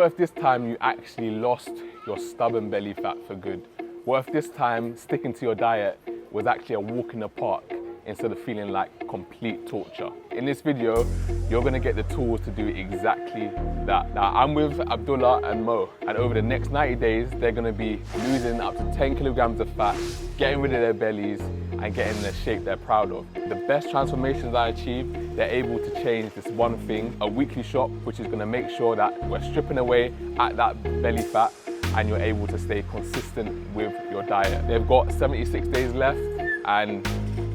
What if this time you actually lost your stubborn belly fat for good? What if this time sticking to your diet was actually a walk in the park instead of feeling like complete torture? In this video, you're gonna get the tools to do exactly that. Now, I'm with Abdullah and Mo, and over the next 90 days, they're gonna be losing up to 10 kilograms of fat, getting rid of their bellies, and getting the shape they're proud of. The best transformations I achieved, they're able to change this one thing, a weekly shop, which is gonna make sure that we're stripping away at that belly fat and you're able to stay consistent with your diet. They've got 76 days left and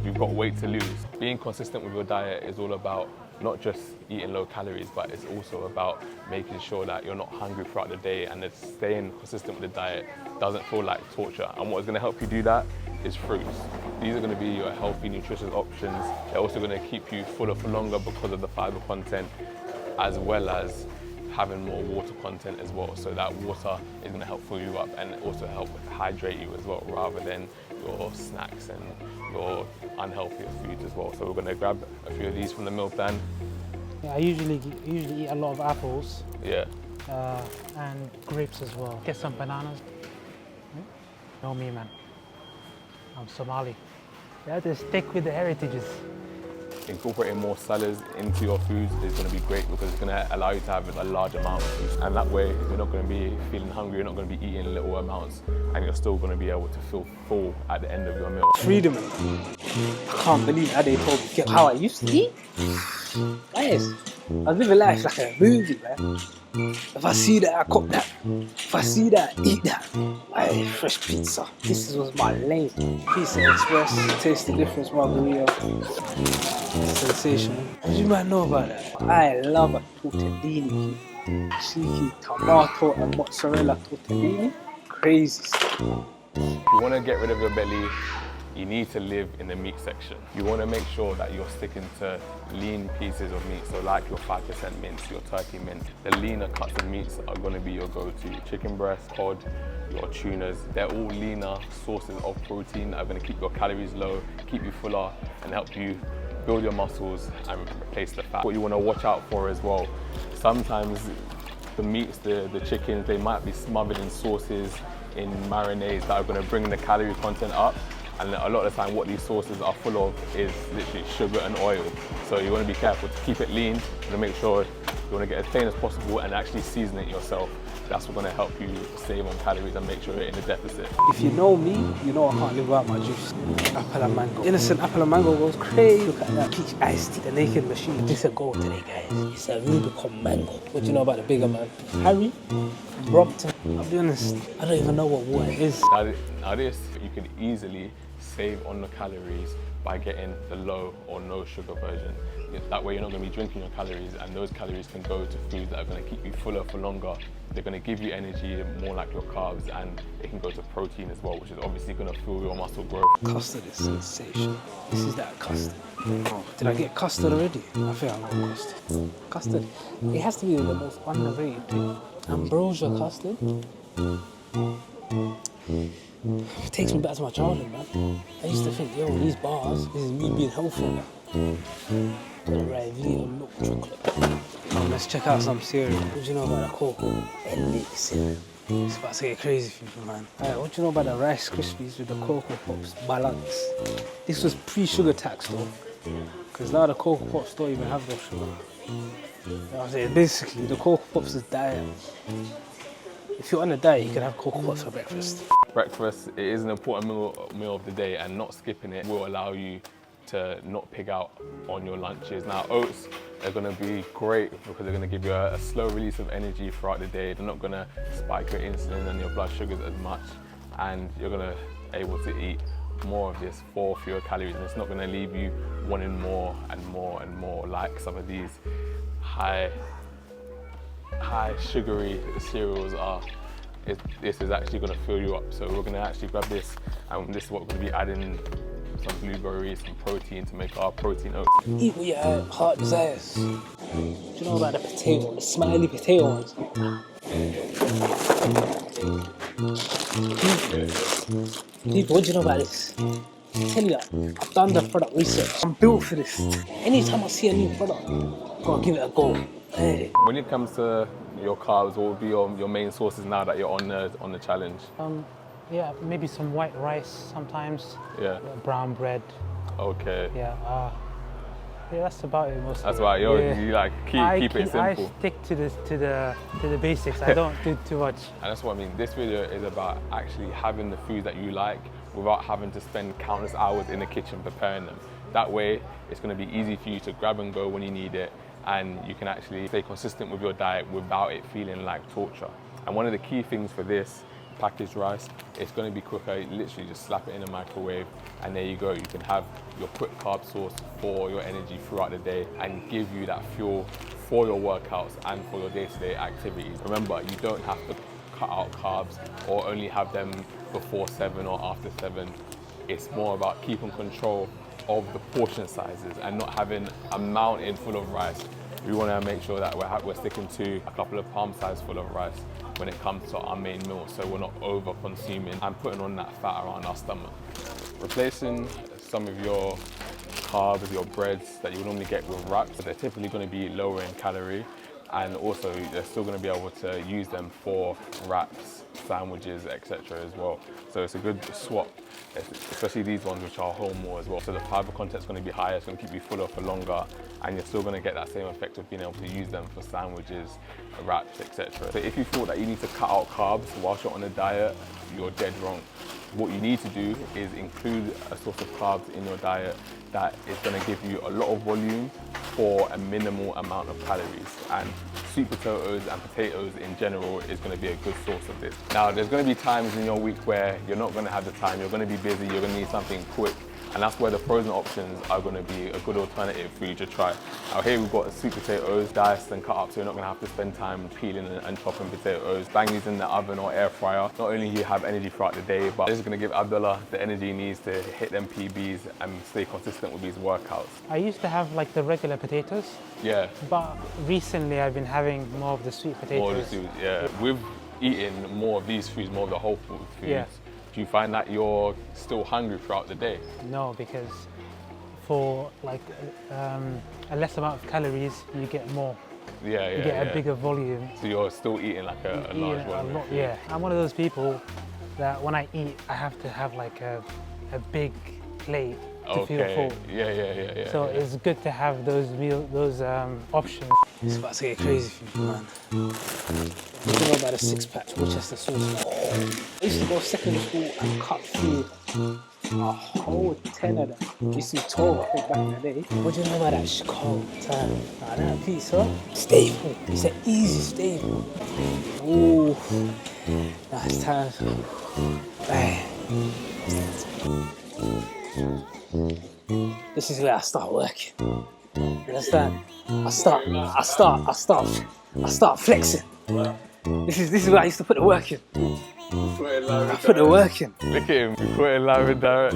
you've got weight to lose. Being consistent with your diet is all about not just eating low calories, but it's also about making sure that you're not hungry throughout the day and that staying consistent with the diet doesn't feel like torture. And what is gonna help you do that is fruits. These are gonna be your healthy, nutritious options. They're also gonna keep you fuller for longer because of the fiber content, as well as having more water content as well. So that water is gonna help fill you up and also help hydrate you as well, rather than your snacks and your unhealthier foods as well. So we're gonna grab a few of these from the meal plan. Yeah, I usually eat a lot of apples. Yeah. And grapes as well. Get some bananas. Know me, man. I'm Somali. You have to stick with the heritages. Incorporating more salads into your foods is going to be great because it's going to allow you to have a large amount of food. And that way, you're not going to be feeling hungry, you're not going to be eating little amounts, and you're still going to be able to feel full at the end of your meal. Freedom. I can't believe how they told me how I used to eat. Guys, I was living life like a movie, man. If I see that, I cook that. If I see that, I eat that. Fresh pizza. This was my lane. Pizza Express, taste the difference, margarita. Sensational. What do you might know about that? I love a tortellini. Cheeky tomato and mozzarella tortellini. Crazy stuff. If you want to get rid of your belly, you need to live in the meat section. You want to make sure that you're sticking to lean pieces of meat, so like your 5% mince, your turkey mince. The leaner cuts of meats are going to be your go-to. Chicken breast, cod, your tunas, they're all leaner sources of protein that are going to keep your calories low, keep you fuller, and help you build your muscles and replace the fat. What you want to watch out for as well, sometimes the meats, the chickens, they might be smothered in sauces, in marinades that are going to bring the calorie content up. And a lot of the time what these sauces are full of is literally sugar and oil. So you want to be careful to keep it lean, you want to make sure you want to get as plain as possible and actually season it yourself. That's what's going to help you save on calories and make sure you're in a deficit. If you know me, you know I can't live without my juice. Apple and mango. Innocent apple and mango goes crazy. Look at that peach iced tea, the naked machine. This is a goal today, guys. It's a Rubicon mango. What do you know about the bigger man? Harry, Brompton. I'll be honest, I don't even know what water is. Now this, you can easily save on the calories by getting the low or no sugar version. That way you're not going to be drinking your calories, and those calories can go to foods that are going to keep you fuller for longer. They're going to give you energy, more like your carbs, and it can go to protein as well, which is obviously going to fuel your muscle growth. Custard is sensational. This is that custard. Oh, did I get custard already? I think I got custard. Custard, it has to be the most underrated thing. Ambrosia custard. It takes me back to my childhood, man. I used to think, yo, these bars, this is me being healthy. Got a Rivita milk chocolate. Let's check out some cereal. What do you know about the cocoa? Elixir. It's about to get crazy for you, man. Alright, what do you know about the Rice Krispies with the Cocoa Pops balance? This was pre-sugar tax though, because now the Cocoa Pops don't even have no sugar. You know what I'm saying? Basically, the Cocoa Pops is diet. If you're on a diet, you can have Cocoa Pops for breakfast. Breakfast, it is an important meal of the day, and not skipping it will allow you to not pig out on your lunches. Now, oats are going to be great because they're going to give you a slow release of energy throughout the day. They're not going to spike your insulin and your blood sugars as much, and you're going to be able to eat more of this for fewer calories, and it's not going to leave you wanting more and more and more like some of these high sugary cereals are. This is actually going to fill you up. So we're going to actually grab this, and this is what we're going to be adding: some blueberries, some protein to make our protein oats. Eat what your heart desires. Do you know about the potato, the smiley potato ones? People, what do you know about this? I tell you that, I've done the product research. I'm built for this. Anytime I see a new product, I'm gonna give it a go. Hey. When it comes to your carbs? What would be your main sources now that you're on the challenge? Yeah, maybe some white rice sometimes. Yeah. Brown bread. Okay. Yeah. Yeah, that's about it mostly. That's why you like keep it simple. I stick to the basics. I don't do too much. And that's what I mean. This video is about actually having the food that you like without having to spend countless hours in the kitchen preparing them. That way, it's going to be easy for you to grab and go when you need it, and you can actually stay consistent with your diet without it feeling like torture. And one of the key things for this packaged rice, it's going to be quicker. You literally just slap it in the microwave, and there you go. You can have your quick carb source for your energy throughout the day and give you that fuel for your workouts and for your day-to-day activities. Remember, you don't have to cut out carbs or only have them before 7 or after 7. It's more about keeping control of the portion sizes and not having a mountain full of rice. We want to make sure that we're sticking to a couple of palm size full of rice when it comes to our main meal, so we're not over consuming and putting on that fat around our stomach. Replacing some of your carbs, your breads that you would normally get with wraps, they're typically going to be lower in calorie, and also they're still going to be able to use them for wraps, sandwiches, etc. as well. So it's a good swap, especially these ones which are whole more as well. So the fiber content is going to be higher, it's going to keep you fuller for longer, and you're still going to get that same effect of being able to use them for sandwiches, wraps, etc. So if you thought that you need to cut out carbs whilst you're on a diet, you're dead wrong. What you need to do is include a source of carbs in your diet that is going to give you a lot of volume for a minimal amount of calories. And sweet potatoes and potatoes in general is going to be a good source of this. Now, there's going to be times in your week where you're not going to have the time, you're going to be busy, you're going to need something quick. And that's where the frozen options are going to be a good alternative for you to try. Now here we've got sweet potatoes, diced and cut up, so you're not going to have to spend time peeling and chopping potatoes. Bang these in the oven or air fryer. Not only do you have energy throughout the day, but this is going to give Abdullah the energy he needs to hit them PBs and stay consistent with these workouts. I used to have like the regular potatoes. Yeah. But recently I've been having more of the sweet potatoes. More of the sweet, yeah. With eating more of these foods, more of the whole food foods, yeah. Do you find that you're still hungry throughout the day? No, because for like a less amount of calories, you get more. Yeah, you get a bigger volume. So you're still eating like a large volume. Yeah, I'm one of those people that when I eat, I have to have like a big plate to feel full. Yeah. So it's good to have those options. It's about to get crazy for me, man. I don't know about a 6-pack Worcester sauce. I used to go secondary school and cut through a whole 10 of them. Used to be 12, I think, back in the day. What do you know about that Chicago time? Nah, that pizza, staple. It's an easy staple. Ooh, that's time. Bang. This is where I start working. You understand? I start flexing. This is where I used to put the work in. I put the work in. Look at him, we put it live and direct.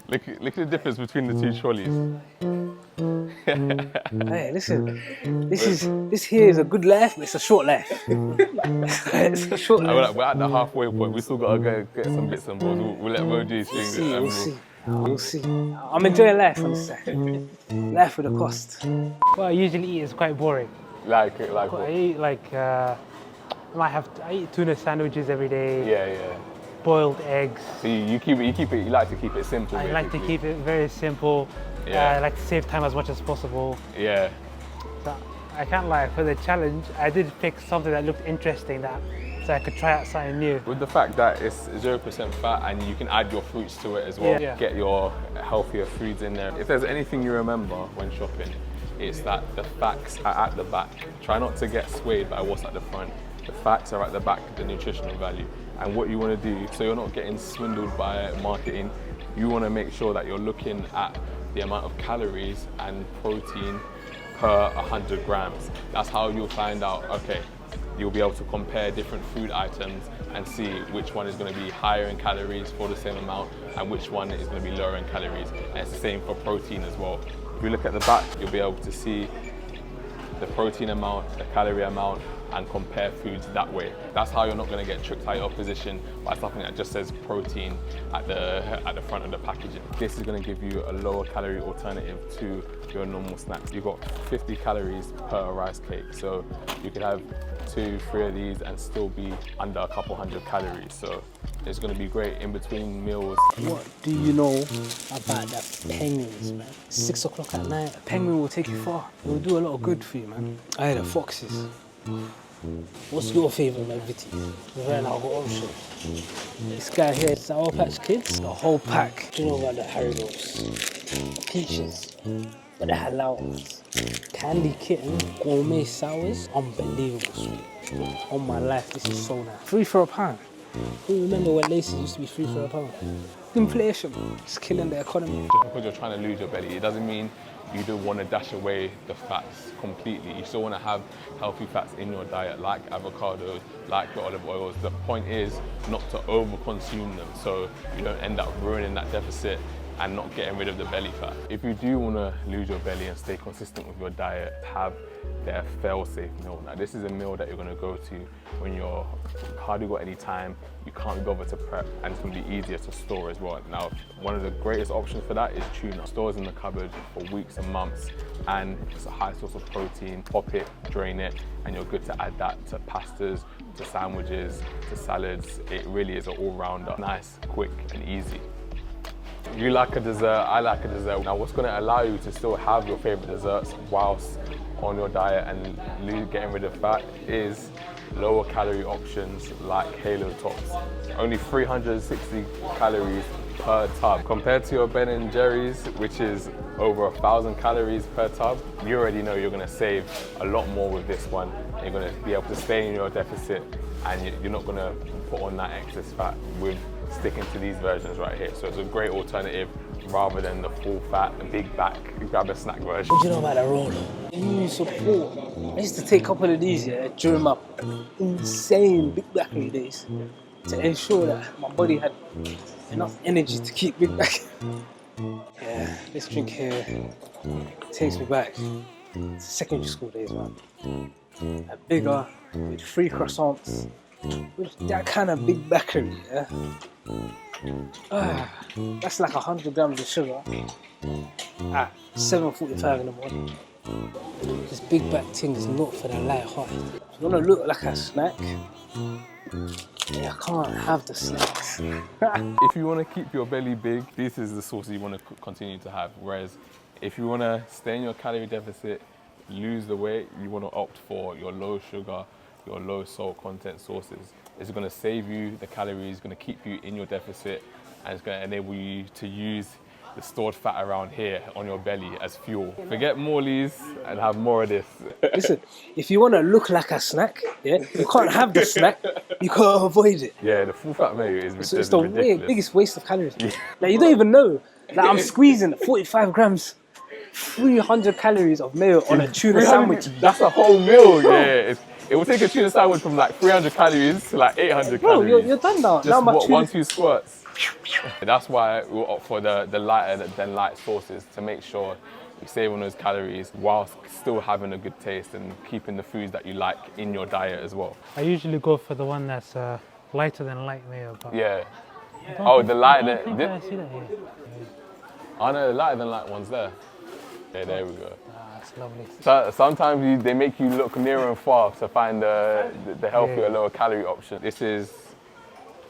Look at the difference between the two trolleys. Hey, listen, this here is a good life, but it's a short life. It's a short life. We're at the halfway point, we still gotta go get some bits and bobs. We'll let Mo do his thing. We'll see. I'm enjoying life on this side. Life with a cost. What I usually eat is quite boring. Like I what? eat like, I eat tuna sandwiches every day. Yeah. Boiled eggs. So you like to keep it simple. I like to keep it very simple. Yeah. I like to save time as much as possible. Yeah. So I can't lie, for the challenge, I did pick something that looked interesting so I could try out something new. With the fact that it's 0% fat and you can add your fruits to it as well, get your healthier foods in there. If there's anything you remember when shopping, it's that the facts are at the back. Try not to get swayed by what's at the front. The facts are at the back, the nutritional value. And what you want to do, so you're not getting swindled by marketing, you want to make sure that you're looking at the amount of calories and protein per 100 grams. That's how you'll find out, okay, you'll be able to compare different food items and see which one is going to be higher in calories for the same amount and which one is going to be lower in calories. And it's the same for protein as well. If you look at the back, you'll be able to see the protein amount, the calorie amount, and compare foods that way. That's how you're not going to get tricked out of your position by something that just says protein at the front of the packaging. This is going to give you a lower calorie alternative to your normal snacks. You've got 50 calories per rice cake, so you could have 2-3 of these and still be under a couple hundred calories. So it's going to be great in between meals. What do you know about the penguins, man? 6 o'clock at night, a penguin will take you far. It will do a lot of good for you, man. I had the foxes. What's your favourite, man, Vitty? Right now, I've got options. This guy here, Sour Patch Kids, the whole pack. Do you know about the Haribos? The peaches, but the halal ones. Candy Kitten, gourmet sours, unbelievable sweet. On my life, this is so nice. 3 for £1. Who remember when laces used to be 3 for £1? Inflation, it's killing the economy. Just because you're trying to lose your belly, it doesn't mean you don't want to dash away the fats completely. You still want to have healthy fats in your diet, like avocados, like your olive oils. The point is not to over-consume them, so you don't end up ruining that deficit and not getting rid of the belly fat. If you do want to lose your belly and stay consistent with your diet, have their fail-safe meal. Now, this is a meal that you're going to go to when you're hardly got any time, you can't be bothered to prep, and it's going to be easier to store as well. Now, one of the greatest options for that is tuna. Stores in the cupboard for weeks and months, and it's a high source of protein. Pop it, drain it, and you're good to add that to pastas, to sandwiches, to salads. It really is an all-rounder. Nice, quick, and easy. You like a dessert, I like a dessert. Now, what's going to allow you to still have your favorite desserts whilst on your diet and getting rid of fat is lower calorie options like Halo Tops. Only 360 calories per tub. Compared to your Ben & Jerry's, which is over 1,000 calories per tub, you already know you're going to save a lot more with this one. You're going to be able to stay in your deficit, and you're not going to put on that excess fat with sticking to these versions right here. So it's a great alternative rather than the full fat, the big back, grab a snack version. What do you know about the roller? Immune support. I used to take a couple of these during my insane big back days to ensure that my body had enough energy to keep big back. Yeah, this drink here takes me back to secondary school days, man. A bigger, with 3 croissants, with that kind of big backery, yeah? That's like 100 grams of sugar at 7:45 in the morning. This big back thing is not for the light heart. If you want to look like a snack, yeah, I can't have the snacks. If you want to keep your belly big, this is the sauce you want to continue to have. Whereas if you want to stay in your calorie deficit, lose the weight, you want to opt for your low sugar, your low salt content sauces. It's going to save you the calories, going to keep you in your deficit, and it's going to enable you to use the stored fat around here on your belly as fuel. Forget Morley's and have more of this. Listen, if you want to look like a snack, yeah, you can't have the snack, you can't avoid it. Yeah, the full fat mayo is ridiculous. It's the biggest waste of calories. Yeah. Like, you don't even know. Like, I'm squeezing 45 grams, 300 calories of mayo on a tuna sandwich. That's a whole meal, yeah. It will take a tuna sandwich from like 300 calories to like 800 calories. Bro, you're done now. Just now what, 1-2 squirts. That's why we'll opt for the lighter than light sauces to make sure you save on those calories whilst still having a good taste and keeping the foods that you like in your diet as well. I usually go for the one that's lighter than light mayo. But Yeah. Oh, the lighter. I think I see that here. Oh no, the lighter than light one's there. Yeah, there we go. That's lovely. So, sometimes they make you look near and far to find the healthier, lower calorie option. This is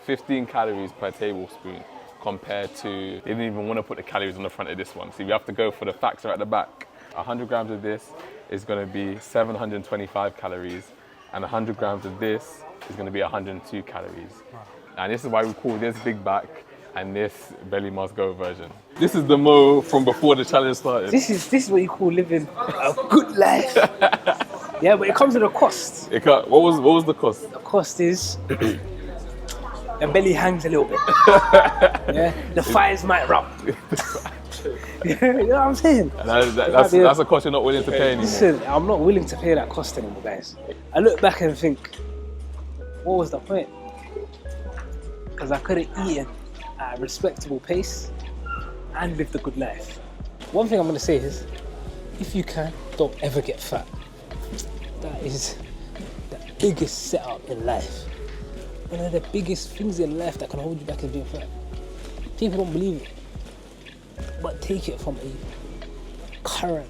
15 calories per tablespoon compared to, they didn't even want to put the calories on the front of this one. So you have to go for the facts are at the back. 100 grams of this is going to be 725 calories, and 100 grams of this is going to be 102 calories. Wow. And this is why we call this big back and this belly must go version. This is the Mo from before the challenge started. This is what you call living a good life. Yeah, but it comes at a cost. What was the cost? The cost is the belly hangs a little bit. Yeah, the thighs might rub. You know what I'm saying? That's a cost you're not willing to pay anymore. Listen, I'm not willing to pay that cost anymore, guys. I look back and think, what was the point? Because I could have eaten at a respectable pace and lived a good life. One thing I'm going to say is, if you can, don't ever get fat. That is biggest setup in life. One of the biggest things in life that can hold you back is being fat. People don't believe it. But take it from a current,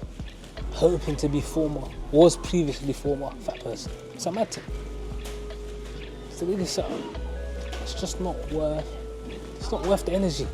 hoping to be former, was previously former fat person. It's a mad thing. It's the biggest setup. It's just not worth the energy.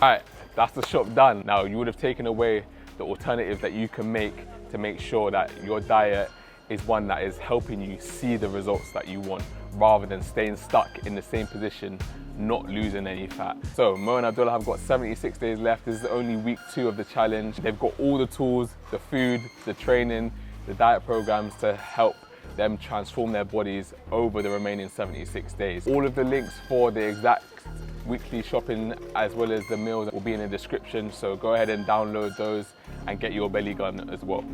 Alright, that's the shop done. Now you would have taken away the alternative that you can make to make sure that your diet is one that is helping you see the results that you want, rather than staying stuck in the same position, not losing any fat. So Mo and Abdullah have got 76 days left. This is only week 2 of the challenge. They've got all the tools, the food, the training, the diet programs to help them transform their bodies over the remaining 76 days. All of the links for the exact weekly shopping as well as the meals will be in the description, so go ahead and download those and get your belly gun as well.